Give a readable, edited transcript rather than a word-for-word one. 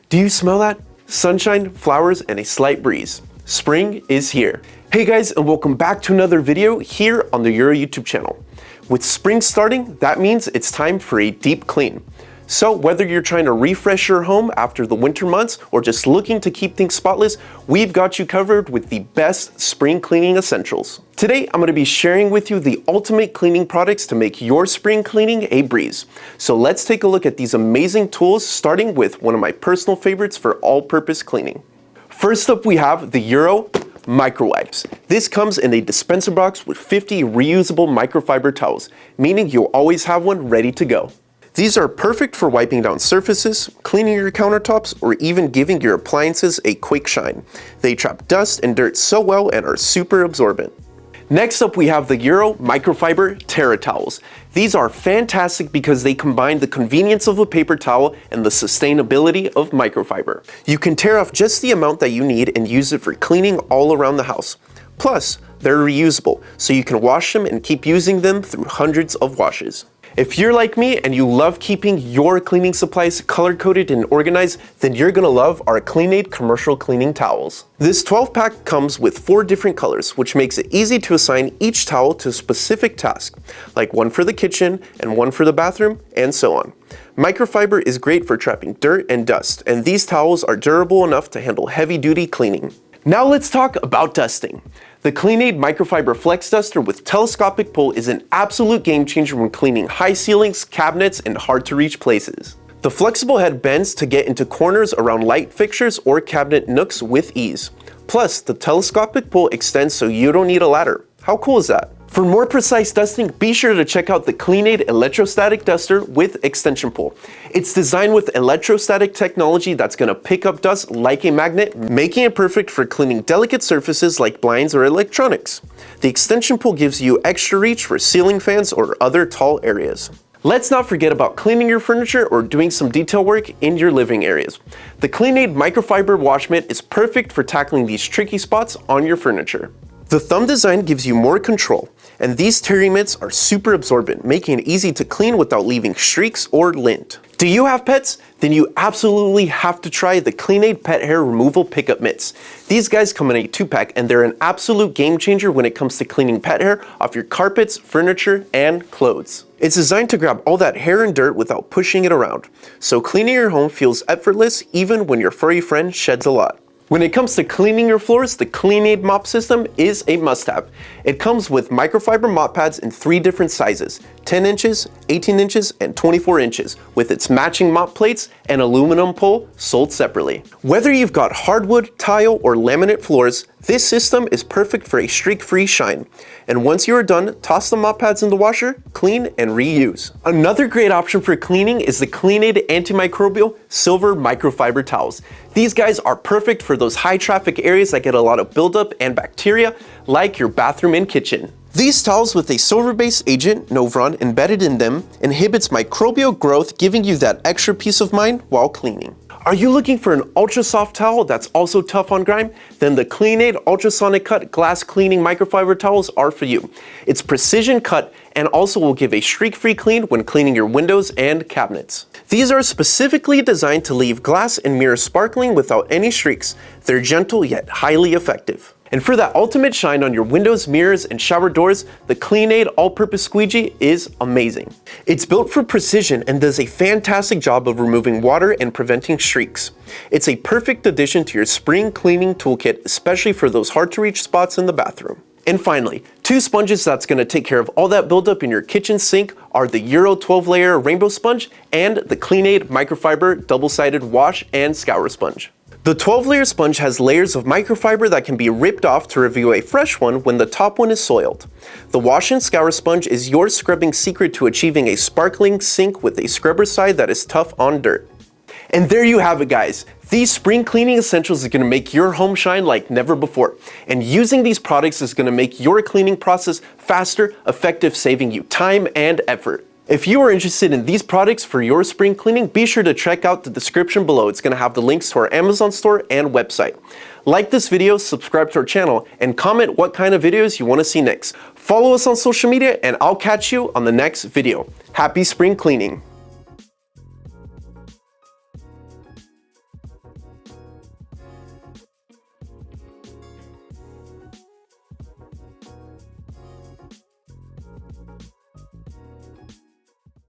Do you smell that? Sunshine, flowers, and a slight breeze. Spring is here. Hey guys, and welcome back to another video here on the Eurow YouTube channel. With spring starting, that means it's time for a deep clean. So whether you're trying to refresh your home after the winter months or just looking to keep things spotless, we've got you covered with the best spring cleaning essentials. Today, I'm going to be sharing with you the ultimate cleaning products to make your spring cleaning a breeze. So let's take a look at these amazing tools, starting with one of my personal favorites for all-purpose cleaning. First up, we have the Eurow Micro Wipes. This comes in a dispenser box with 50 reusable microfiber towels, meaning you'll always have one ready to go. These are perfect for wiping down surfaces, cleaning your countertops, or even giving your appliances a quick shine. They trap dust and dirt so well and are super absorbent. Next up, we have the Eurow Microfiber Terra Towels. These are fantastic because they combine the convenience of a paper towel and the sustainability of microfiber. You can tear off just the amount that you need and use it for cleaning all around the house. Plus, they're reusable, so you can wash them and keep using them through hundreds of washes. If you're like me and you love keeping your cleaning supplies color-coded and organized, then you're gonna love our CleanAide commercial cleaning towels. This 12-pack comes with 4 different colors, which makes it easy to assign each towel to a specific task, like one for the kitchen and one for the bathroom, and so on. Microfiber is great for trapping dirt and dust, and these towels are durable enough to handle heavy-duty cleaning. Now let's talk about dusting. The CleanAide Microfiber Flex Duster with telescopic pull is an absolute game changer when cleaning high ceilings, cabinets, and hard-to-reach places. The flexible head bends to get into corners around light fixtures or cabinet nooks with ease. Plus, the telescopic pull extends so you don't need a ladder. How cool is that? For more precise dusting, be sure to check out the CleanAide Electrostatic Duster with extension pull. It's designed with electrostatic technology that's going to pick up dust like a magnet, making it perfect for cleaning delicate surfaces like blinds or electronics. The extension pull gives you extra reach for ceiling fans or other tall areas. Let's not forget about cleaning your furniture or doing some detail work in your living areas. The CleanAide Microfiber Wash Mitt is perfect for tackling these tricky spots on your furniture. The thumb design gives you more control, and these terry mitts are super absorbent, making it easy to clean without leaving streaks or lint. Do you have pets? Then you absolutely have to try the CleanAide Pet Hair Removal Pickup Mitts. These guys come in a 2-pack, and they're an absolute game changer when it comes to cleaning pet hair off your carpets, furniture, and clothes. It's designed to grab all that hair and dirt without pushing it around, so cleaning your home feels effortless even when your furry friend sheds a lot. When it comes to cleaning your floors, the CleanAide mop system is a must-have. It comes with microfiber mop pads in 3 different sizes, 10 inches, 18 inches, and 24 inches, with its matching mop plates and aluminum pole sold separately. Whether you've got hardwood, tile, or laminate floors, this system is perfect for a streak-free shine. And once you are done, toss the mop pads in the washer, clean, and reuse. Another great option for cleaning is the CleanAide Antimicrobial Silver Microfiber Towels. These guys are perfect for those high-traffic areas that get a lot of buildup and bacteria, like your bathroom and kitchen. These towels with a silver-based agent, Novron, embedded in them, inhibits microbial growth, giving you that extra peace of mind while cleaning. Are you looking for an ultra-soft towel that's also tough on grime? Then the CleanAide Ultrasonic Cut Glass Cleaning Microfiber Towels are for you. It's precision cut and also will give a streak-free clean when cleaning your windows and cabinets. These are specifically designed to leave glass and mirrors sparkling without any streaks. They're gentle yet highly effective. And for that ultimate shine on your windows, mirrors, and shower doors, the CleanAide All-Purpose Squeegee is amazing. It's built for precision and does a fantastic job of removing water and preventing streaks. It's a perfect addition to your spring cleaning toolkit, especially for those hard-to-reach spots in the bathroom. And finally, 2 sponges that's going to take care of all that buildup in your kitchen sink are the Eurow 12-layer Rainbow Sponge and the CleanAide Microfiber Double-Sided Wash and Scour Sponge. The 12-layer sponge has layers of microfiber that can be ripped off to reveal a fresh one when the top one is soiled. The wash and scour sponge is your scrubbing secret to achieving a sparkling sink with a scrubber side that is tough on dirt. And there you have it, guys. These spring cleaning essentials are going to make your home shine like never before. And using these products is going to make your cleaning process faster, effective, saving you time and effort. If you are interested in these products for your spring cleaning, be sure to check out the description below. It's going to have the links to our Amazon store and website. Like this video, subscribe to our channel, and comment what kind of videos you want to see next. Follow us on social media, and I'll catch you on the next video. Happy spring cleaning!